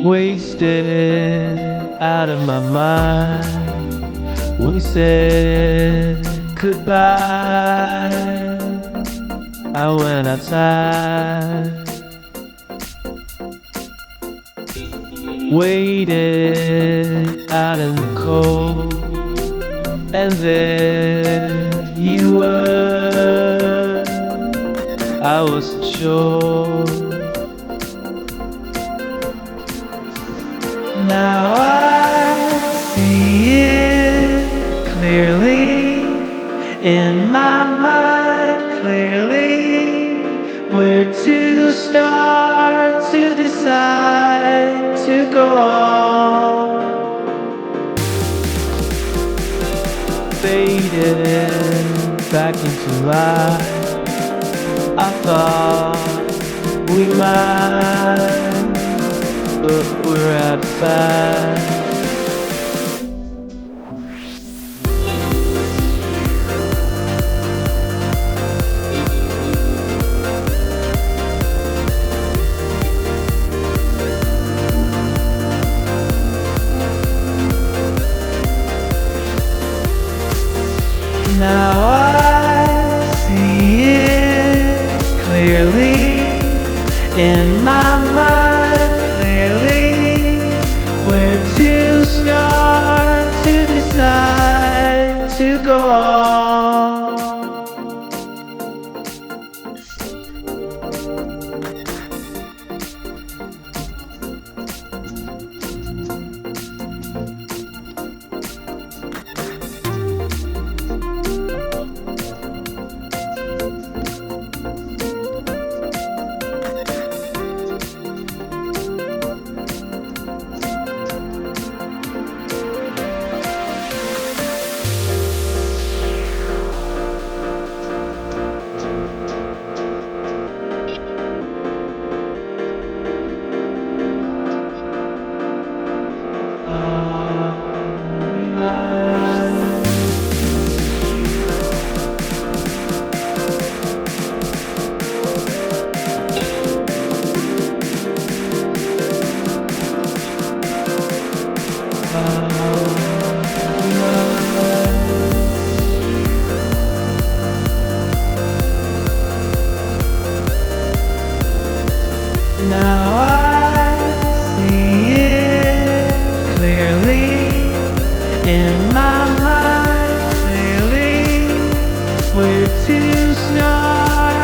Wasted out of my mind. We said goodbye. I went outside, waited out in the cold, and there you were. I wasn't sure. Now I see it clearly in my mind, clearly where to start to decide to go on. Faded back into life. I thought we might, but we're outside. Now I see it clearly in my mind, clearly where to start to decide to go on. Now I see it clearly in my mind, clearly where to start